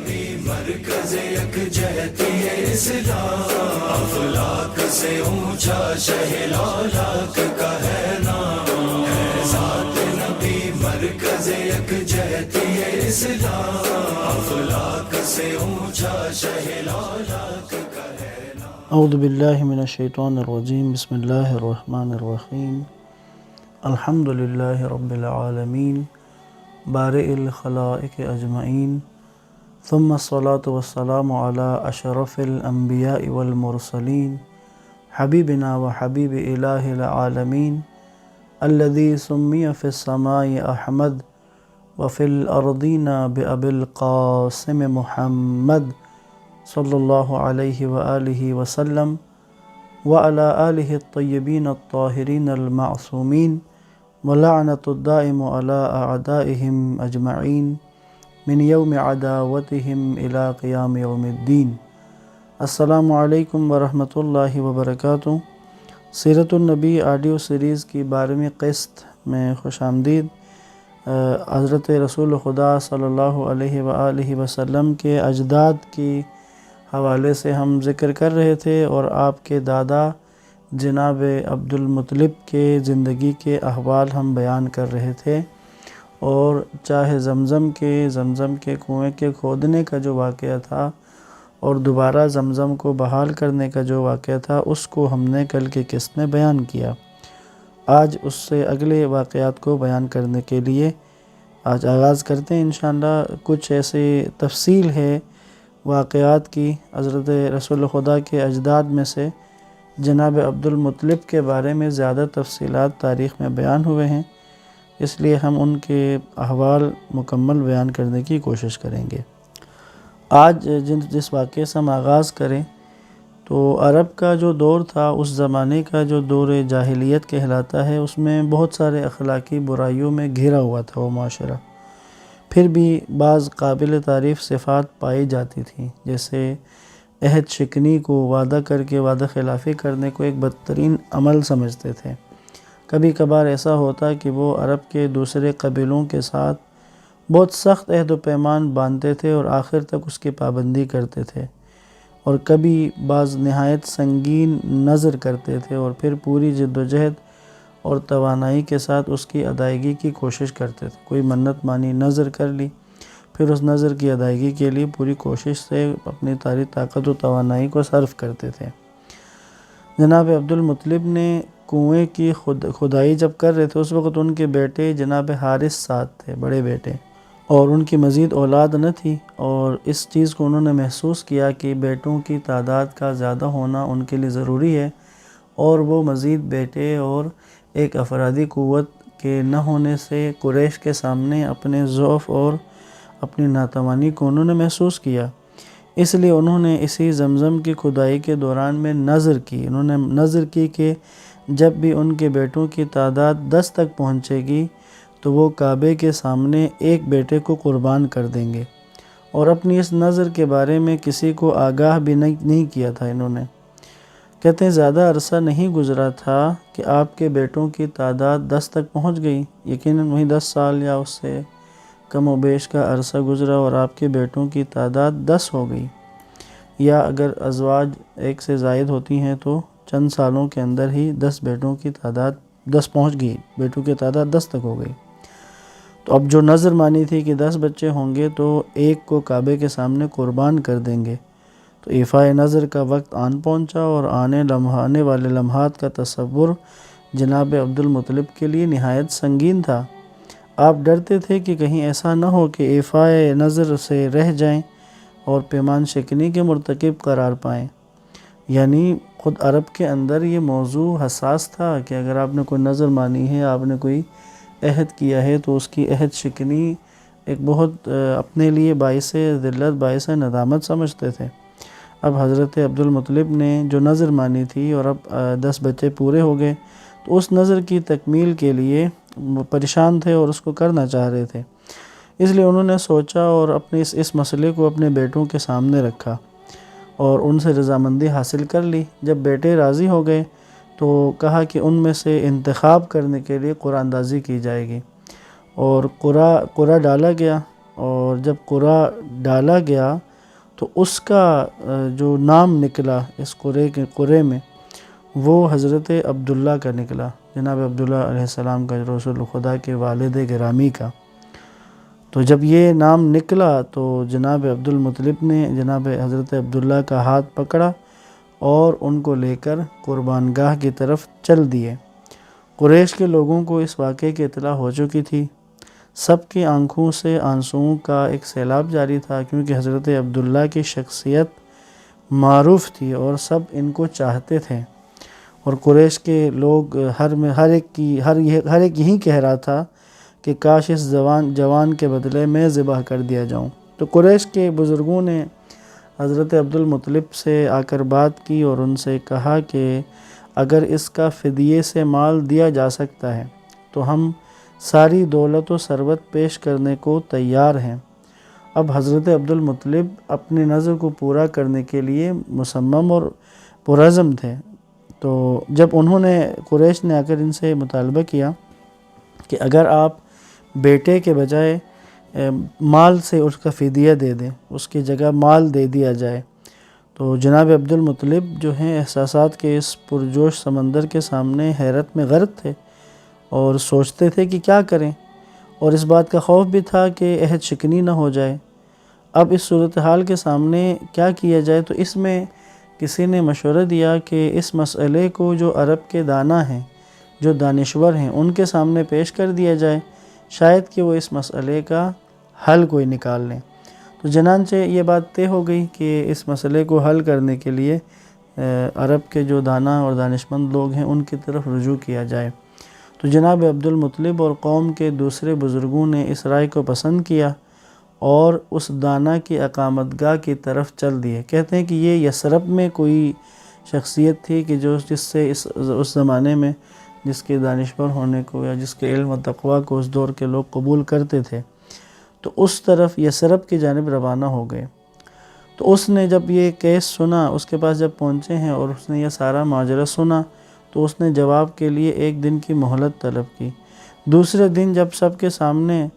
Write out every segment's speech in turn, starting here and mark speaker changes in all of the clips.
Speaker 1: نبی مرکز یکجہتی اسلام، افلاک سے اونچا شہ لالاک کا ہے نام، ہے ذات نبی مرکز یکجہتی اسلام، افلاک سے اونچا شہ لالاک کا ہے نام۔
Speaker 2: اعوذ باللہ من الشیطان الرجیم، بسم اللہ الرحمن الرحیم، الحمد للہ رب العالمین، بارئ الخلائق اجمعین، ثم الصلاة والسلام علی اشرف الانبیاء والمرسلین، حبیبنا و حبیب الہ العالمین، الذی سمی فی السماء احمد وفی الارضین بأبی القاسم محمد صلی اللہ علیہ وآلہ وسلم وعلی آلہ الطیبین الطاہرین المعصومین ولعنۃ الدائم علی اعدائہم اجمعین من یوم عداوتہم الی قیام یوم الدین۔ السلام علیکم ورحمۃ اللہ وبرکاتہ۔ سیرت النبی آڈیو سیریز کی 12ویں قسط میں خوش آمدید۔ حضرت رسول خدا صلی اللہ علیہ وآلہ وسلم کے اجداد کی حوالے سے ہم ذکر کر رہے تھے اور آپ کے دادا جناب عبد المطلب کے زندگی کے احوال ہم بیان کر رہے تھے، اور چاہے زمزم کے کنویں کے کھودنے کا جو واقعہ تھا اور دوبارہ زمزم کو بحال کرنے کا جو واقعہ تھا، اس کو ہم نے کل کی قسط میں بیان کیا۔ آج اس سے اگلے واقعات کو بیان کرنے کے لیے آج آغاز کرتے ہیں انشاءاللہ۔ کچھ ایسے تفصیل ہے واقعات کی حضرت رسول خدا کے اجداد میں سے، جناب عبد المطلب کے بارے میں زیادہ تفصیلات تاریخ میں بیان ہوئے ہیں، اس لیے ہم ان کے احوال مکمل بیان کرنے کی کوشش کریں گے۔ آج جس واقعے سے ہم آغاز کریں تو عرب کا جو دور تھا، اس زمانے کا جو دور جاہلیت کہلاتا ہے، اس میں بہت سارے اخلاقی برائیوں میں گھرا ہوا تھا وہ معاشرہ۔ پھر بھی بعض قابل تعریف صفات پائی جاتی تھیں، جیسے عہد شکنی کو، وعدہ کر کے وعدہ خلافی کرنے کو ایک بدترین عمل سمجھتے تھے۔ کبھی کبھار ایسا ہوتا کہ وہ عرب کے دوسرے قبیلوں کے ساتھ بہت سخت عہد و پیمان باندھتے تھے اور آخر تک اس کی پابندی کرتے تھے، اور کبھی بعض نہایت سنگین نذر کرتے تھے اور پھر پوری جد و جہد اور توانائی کے ساتھ اس کی ادائیگی کی کوشش کرتے تھے۔ کوئی منت مانی، نذر کر لی، پھر اس نذر کی ادائیگی کے لیے پوری کوشش سے اپنی ساری طاقت و توانائی کو صرف کرتے تھے۔ جناب عبد المطلب نے کنویں کی کھدائی جب کر رہے تھے، اس وقت ان کے بیٹے جناب حارث ساتھ تھے، بڑے بیٹے، اور ان کی مزید اولاد نہ تھی، اور اس چیز کو انہوں نے محسوس کیا کہ بیٹوں کی تعداد کا زیادہ ہونا ان کے لیے ضروری ہے، اور وہ مزید بیٹے اور ایک افرادی قوت کے نہ ہونے سے قریش کے سامنے اپنے ضعف اور اپنی ناتوانی کو انہوں نے محسوس کیا۔ اس لیے انہوں نے اسی زمزم کی کھدائی کے دوران میں نذر کی۔ انہوں نے نذر کی کہ جب بھی ان کے بیٹوں کی تعداد 10 تک پہنچے گی تو وہ کعبے کے سامنے ایک بیٹے کو قربان کر دیں گے، اور اپنی اس نذر کے بارے میں کسی کو آگاہ بھی نہیں کیا تھا انہوں نے۔ کہتے ہیں زیادہ عرصہ نہیں گزرا تھا کہ آپ کے بیٹوں کی تعداد 10 تک پہنچ گئی، یقیناً وہی 10 سال یا اس سے کم و بیش کا عرصہ گزرا اور آپ کے بیٹوں کی تعداد 10 ہو گئی، یا اگر ازواج ایک سے زائد ہوتی ہیں تو چند سالوں کے اندر ہی 10 بیٹوں کی تعداد 10 پہنچ گئی، بیٹوں کی تعداد 10 تک ہو گئی۔ تو اب جو نذر مانی تھی کہ 10 بچے ہوں گے تو ایک کو کعبے کے سامنے قربان کر دیں گے، تو ایفائے نذر کا وقت آن پہنچا، اور آنے والے لمحات کا تصور جناب عبد المطلب کے لیے نہایت سنگین تھا۔ آپ ڈرتے تھے کہ کہیں ایسا نہ ہو کہ ایفائے نذر سے رہ جائیں اور پیمان شکنی کے مرتکب قرار پائیں۔ یعنی خود عرب کے اندر یہ موضوع حساس تھا کہ اگر آپ نے کوئی نذر مانی ہے، آپ نے کوئی عہد کیا ہے، تو اس کی عہد شکنی ایک بہت اپنے لیے باعث ذلت، باعث ندامت سمجھتے تھے۔ اب حضرت عبد المطلب نے جو نذر مانی تھی اور اب 10 بچے پورے ہو گئے، تو اس نذر کی تکمیل کے لیے پریشان تھے اور اس کو کرنا چاہ رہے تھے۔ اس لیے انہوں نے سوچا اور اپنے اس مسئلے کو اپنے بیٹوں کے سامنے رکھا اور ان سے رضامندی حاصل کر لی۔ جب بیٹے راضی ہو گئے تو کہا کہ ان میں سے انتخاب کرنے کے لیے قرعہ اندازی کی جائے گی، اور قرعہ ڈالا گیا اور جب قرا ڈالا گیا تو اس کا جو نام نکلا اس قرے میں وہ حضرت عبداللہ کا نکلا، جناب عبداللہ علیہ السلام کا، رسول خدا کے والد گرامی کا۔ تو جب یہ نام نکلا تو جناب عبد المطلب نے جناب حضرت عبداللہ کا ہاتھ پکڑا اور ان کو لے کر قربان گاہ کی طرف چل دیے۔ قریش کے لوگوں کو اس واقعے کی اطلاع ہو چکی تھی، سب کی آنکھوں سے آنسوؤں کا ایک سیلاب جاری تھا، کیونکہ حضرت عبداللہ کی شخصیت معروف تھی اور سب ان کو چاہتے تھے، اور قریش کے لوگ ہر ایک یہی کہہ رہا تھا کہ کاش اس جوان کے بدلے میں ذبح کر دیا جاؤں۔ تو قریش کے بزرگوں نے حضرت عبد المطلب سے آ کر بات کی اور ان سے کہا کہ اگر اس کا فدیے سے مال دیا جا سکتا ہے تو ہم ساری دولت و ثروت پیش کرنے کو تیار ہیں۔ اب حضرت عبد المطلب اپنی نظر کو پورا کرنے کے لیے مصمم اور پرعزم تھے۔ تو جب قریش نے آ کر ان سے مطالبہ کیا کہ اگر آپ بیٹے کے بجائے مال سے اس کا فدیہ دے دیں، اس کی جگہ مال دے دیا جائے، تو جناب عبد المطلب جو ہیں احساسات کے اس پرجوش سمندر کے سامنے حیرت میں غرق تھے اور سوچتے تھے کہ کیا کریں، اور اس بات کا خوف بھی تھا کہ عہد شکنی نہ ہو جائے۔ اب اس صورتحال کے سامنے کیا کیا جائے؟ تو اس میں کسی نے مشورہ دیا کہ اس مسئلے کو جو عرب کے دانا ہیں، جو دانشور ہیں، ان کے سامنے پیش کر دیا جائے، شاید کہ وہ اس مسئلے کا حل کوئی نکال لیں۔ تو چنانچہ یہ بات طے ہو گئی کہ اس مسئلے کو حل کرنے کے لیے عرب کے جو دانا اور دانشمند لوگ ہیں ان کی طرف رجوع کیا جائے۔ تو جناب عبد المطلب اور قوم کے دوسرے بزرگوں نے اس رائے کو پسند کیا اور اس دانا کی اقامت گاہ کی طرف چل دیے۔ کہتے ہیں کہ یہ یثرب میں کوئی شخصیت تھی کہ جس سے اس زمانے میں جس کے دانشور ہونے کو یا جس کے علم و تقویٰ کو اس دور کے لوگ قبول کرتے تھے، تو اس طرف یثرب کی جانب روانہ ہو گئے۔ تو اس نے جب یہ کیس سنا، اس کے پاس جب پہنچے ہیں اور اس نے یہ سارا ماجرا سنا، تو اس نے جواب کے لیے 1 دن کی مہلت طلب کی۔ دوسرے دن جب سب کے سامنے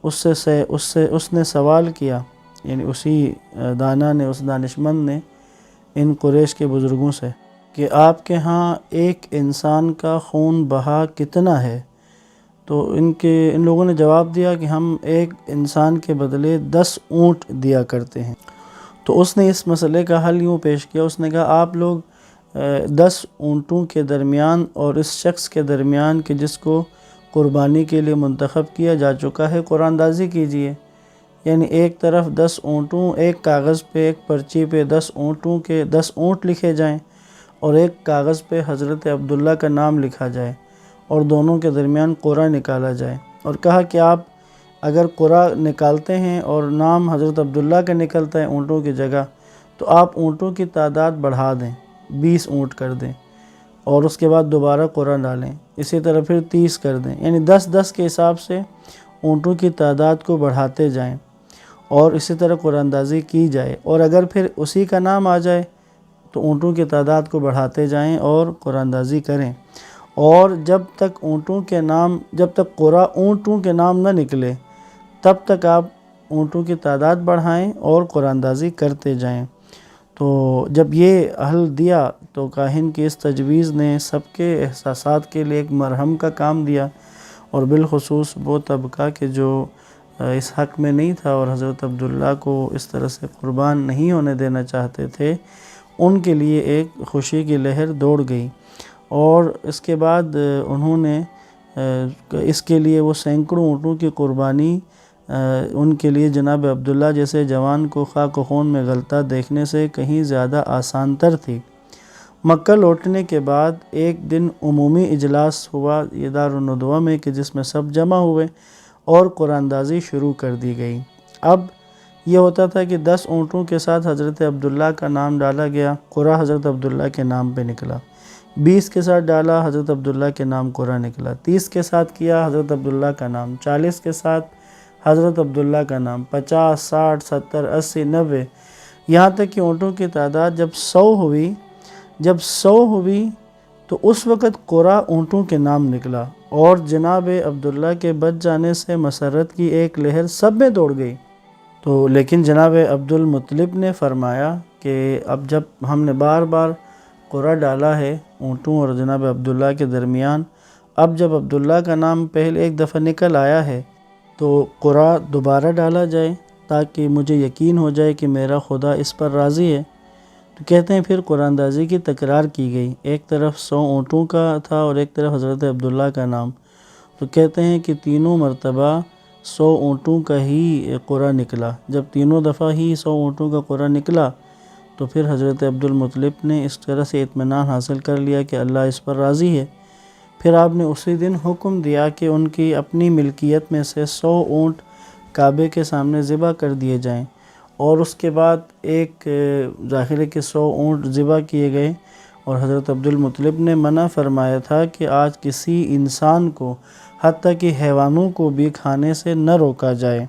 Speaker 2: اس نے سوال کیا، یعنی اسی دانا نے، اس دانشمند نے ان قریش کے بزرگوں سے کہ آپ کے ہاں ایک انسان کا خون بہا کتنا ہے؟ تو ان لوگوں نے جواب دیا کہ ہم ایک انسان کے بدلے 10 اونٹ دیا کرتے ہیں۔ تو اس نے اس مسئلے کا حل یوں پیش کیا، اس نے کہا آپ لوگ 10 اونٹوں کے درمیان اور اس شخص کے درمیان کہ جس کو قربانی کے لیے منتخب کیا جا چکا ہے، قرآن اندازی کیجئے، یعنی ایک طرف 10 اونٹوں، ایک کاغذ پہ، ایک پرچی پہ 10 اونٹوں کے 10 اونٹ لکھے جائیں اور ایک کاغذ پہ حضرت عبداللہ کا نام لکھا جائے اور دونوں کے درمیان قرعہ نکالا جائے، اور کہا کہ آپ اگر قرعہ نکالتے ہیں اور نام حضرت عبداللہ کا نکلتا ہے اونٹوں کی جگہ، تو آپ اونٹوں کی تعداد بڑھا دیں، 20 اونٹ کر دیں، اور اس کے بعد دوبارہ قرعہ ڈالیں، اسی طرح پھر 30 کر دیں، یعنی 10 کے حساب سے اونٹوں کی تعداد کو بڑھاتے جائیں اور اسی طرح قرعہ اندازی کی جائے، اور اگر پھر اسی کا نام آ جائے تو اونٹوں کی تعداد کو بڑھاتے جائیں اور قرعہ اندازی کریں، اور جب تک قرعہ اونٹوں کے نام نہ نکلے تب تک آپ اونٹوں کی تعداد بڑھائیں اور قرعہ اندازی کرتے جائیں۔ تو جب یہ حل دیا تو کاہن کی اس تجویز نے سب کے احساسات کے لیے ایک مرہم کا کام دیا، اور بالخصوص وہ طبقہ کہ جو اس حق میں نہیں تھا اور حضرت عبداللہ کو اس طرح سے قربان نہیں ہونے دینا چاہتے تھے، ان کے لیے ایک خوشی کی لہر دوڑ گئی، اور اس کے بعد انہوں نے اس کے لیے وہ سینکڑوں اونٹوں کی قربانی ان کے لیے جناب عبداللہ جیسے جوان کو خاک و خون میں غلطہ دیکھنے سے کہیں زیادہ آسان تر تھی۔ مکہ لوٹنے کے بعد ایک دن عمومی اجلاس ہوا یہ دارالندوہ میں کہ جس میں سب جمع ہوئے اور قرعہ اندازی شروع کر دی گئی۔ اب یہ ہوتا تھا کہ 10 اونٹوں کے ساتھ حضرت عبداللہ کا نام ڈالا گیا، قرعہ حضرت عبداللہ کے نام پہ نکلا، 20 کے ساتھ ڈالا، حضرت عبداللہ کے نام قرعہ نکلا، 30 کے ساتھ کیا، حضرت عبداللہ کا نام، 40 کے ساتھ حضرت عبداللہ کا نام، 50، 60، 70، 80، 90، یہاں تک کہ اونٹوں کی تعداد جب 100 ہوئی تو اس وقت قرعہ اونٹوں کے نام نکلا، اور جناب عبداللہ کے بچ جانے سے مسرت کی ایک لہر سب میں دوڑ گئی۔ تو لیکن جناب عبد المطلب نے فرمایا کہ اب جب ہم نے بار بار قرعہ ڈالا ہے اونٹوں اور جناب عبداللہ کے درمیان، اب جب عبداللہ کا نام پہلے ایک دفعہ نکل آیا ہے تو قرعہ دوبارہ ڈالا جائے تاکہ مجھے یقین ہو جائے کہ میرا خدا اس پر راضی ہے۔ تو کہتے ہیں پھر قرآن اندازی کی تکرار کی گئی، ایک طرف 100 اونٹوں کا تھا اور ایک طرف حضرت عبداللہ کا نام۔ تو کہتے ہیں کہ تینوں مرتبہ 100 اونٹوں کا ہی قرعہ نکلا۔ جب تینوں دفعہ ہی 100 اونٹوں کا قرعہ نکلا تو پھر حضرت عبد المطلب نے اس طرح سے اطمینان حاصل کر لیا کہ اللہ اس پر راضی ہے۔ پھر آپ نے اسی دن حکم دیا کہ ان کی اپنی ملکیت میں سے 100 اونٹ کعبے کے سامنے ذبح کر دیے جائیں، اور اس کے بعد ایک ظاہر ہے کہ 100 اونٹ ذبح کیے گئے، اور حضرت عبد المطلب نے منع فرمایا تھا کہ آج کسی انسان کو حتیٰ کہ حیوانوں کو بھی کھانے سے نہ روکا جائے۔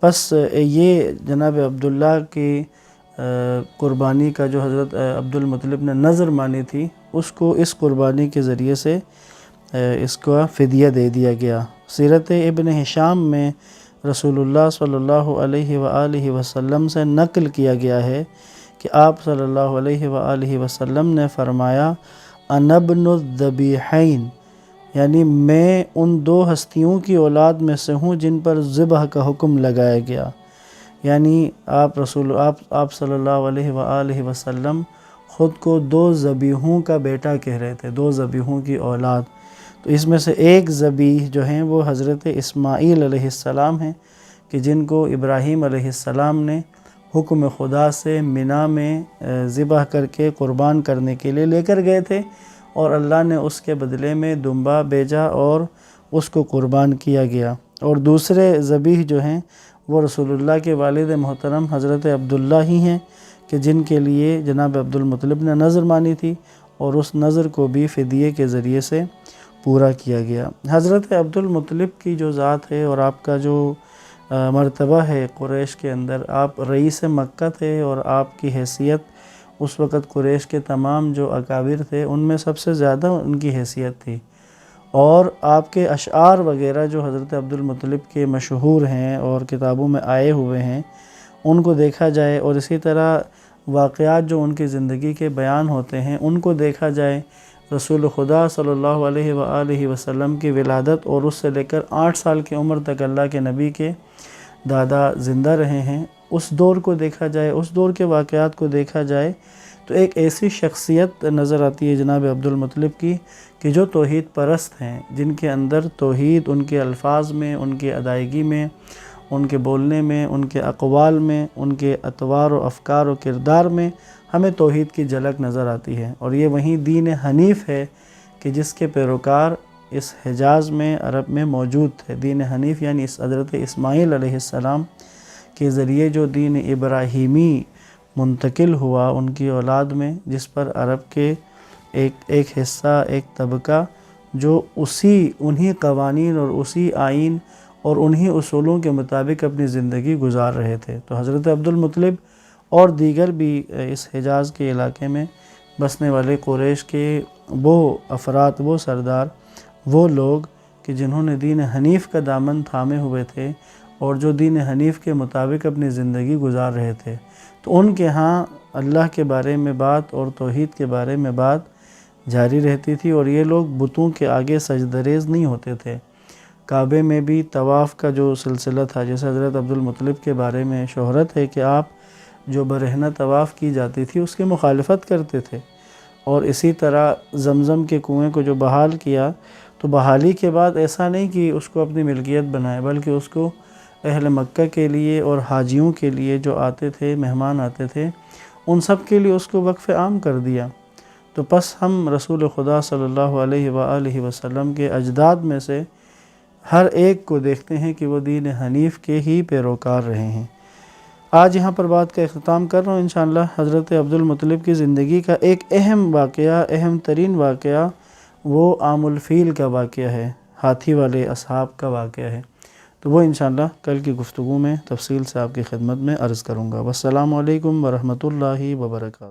Speaker 2: بس یہ جناب عبداللہ کی قربانی کا جو حضرت عبد المطلب نے نظر مانی تھی، اس کو اس قربانی کے ذریعے سے اس کا فدیہ دے دیا گیا۔ سیرت ابن ہشام میں رسول اللہ صلی اللہ علیہ وآلہ وسلم سے نقل کیا گیا ہے کہ آپ صلی اللہ علیہ وآلہ وسلم نے فرمایا انا ابن الذبیحین، یعنی میں ان 2 ہستیوں کی اولاد میں سے ہوں جن پر ذبح کا حکم لگایا گیا۔ یعنی آپ صلی اللہ علیہ وآلہ وسلم خود کو 2 ذبیحوں کا بیٹا کہہ رہے تھے، 2 ذبیحوں کی اولاد۔ تو اس میں سے ایک ذبیح جو ہیں وہ حضرت اسماعیل علیہ السلام ہیں کہ جن کو ابراہیم علیہ السلام نے حکم خدا سے منی میں ذبح کر کے قربان کرنے کے لیے لے کر گئے تھے، اور اللہ نے اس کے بدلے میں دمبا بھیجا اور اس کو قربان کیا گیا۔ اور دوسرے ذبیح جو ہیں وہ رسول اللہ کے والد محترم حضرت عبداللہ ہی ہیں کہ جن کے لیے جناب عبد المطلب نے نظر مانی تھی، اور اس نظر کو بھی فدیے کے ذریعے سے پورا کیا گیا۔ حضرت عبد المطلب کی جو ذات ہے اور آپ کا جو مرتبہ ہے قریش کے اندر، آپ رئیس مکہ تھے، اور آپ کی حیثیت اس وقت قریش کے تمام جو اکابر تھے ان میں سب سے زیادہ ان کی حیثیت تھی، اور آپ کے اشعار وغیرہ جو حضرت عبد المطلب کے مشہور ہیں اور کتابوں میں آئے ہوئے ہیں ان کو دیکھا جائے، اور اسی طرح واقعات جو ان کی زندگی کے بیان ہوتے ہیں ان کو دیکھا جائے، رسول خدا صلی اللہ علیہ وآلہ وسلم کی ولادت اور اس سے لے کر 8 سال کی عمر تک اللہ کے نبی کے دادا زندہ رہے ہیں، اس دور کو دیکھا جائے، اس دور کے واقعات کو دیکھا جائے تو ایک ایسی شخصیت نظر آتی ہے جناب عبد المطلب کی کہ جو توحید پرست ہیں، جن کے اندر توحید ان کے الفاظ میں، ان کی ادائیگی میں، ان کے بولنے میں، ان کے اقوال میں، ان کے اطوار و افکار و کردار میں ہمیں توحید کی جھلک نظر آتی ہے۔ اور یہ وہیں دین حنیف ہے کہ جس کے پیروکار اس حجاز میں، عرب میں موجود تھے۔ دین حنیف یعنی اس حضرت اسماعیل علیہ السلام کے ذریعے جو دین ابراہیمی منتقل ہوا ان کی اولاد میں، جس پر عرب کے ایک حصہ، ایک طبقہ جو انہی قوانین اور اسی آئین اور انہی اصولوں کے مطابق اپنی زندگی گزار رہے تھے۔ تو حضرت عبد المطلب اور دیگر بھی اس حجاز کے علاقے میں بسنے والے قریش کے وہ افراد، وہ سردار، وہ لوگ کہ جنہوں نے دین حنیف کا دامن تھامے ہوئے تھے اور جو دین حنیف کے مطابق اپنی زندگی گزار رہے تھے، تو ان کے ہاں اللہ کے بارے میں بات اور توحید کے بارے میں بات جاری رہتی تھی، اور یہ لوگ بتوں کے آگے سجدریز نہیں ہوتے تھے۔ کعبے میں بھی طواف کا جو سلسلہ تھا، جیسے حضرت عبد المطلب کے بارے میں شہرت ہے کہ آپ جو برہنہ طواف کی جاتی تھی اس کی مخالفت کرتے تھے، اور اسی طرح زمزم کے کنویں کو جو بحال کیا تو بحالی کے بعد ایسا نہیں کہ اس کو اپنی ملکیت بنائے، بلکہ اس کو اہل مکہ کے لیے اور حاجیوں کے لیے جو آتے تھے، مہمان آتے تھے، ان سب کے لیے اس کو وقف عام کر دیا۔ تو پس ہم رسول خدا صلی اللہ علیہ وآلہ وسلم کے اجداد میں سے ہر ایک کو دیکھتے ہیں کہ وہ دین حنیف کے ہی پیروکار رہے ہیں۔ آج یہاں پر بات کا اختتام کر رہا ہوں انشاءاللہ۔ حضرت عبد المطلب کی زندگی کا ایک اہم واقعہ، اہم ترین واقعہ وہ عام الفیل کا واقعہ ہے، ہاتھی والے اصحاب کا واقعہ ہے۔ تو وہ انشاءاللہ کل کی گفتگو میں تفصیل سے آپ کی خدمت میں عرض کروں گا۔ والسلام علیکم ورحمۃ اللہ وبرکاتہ۔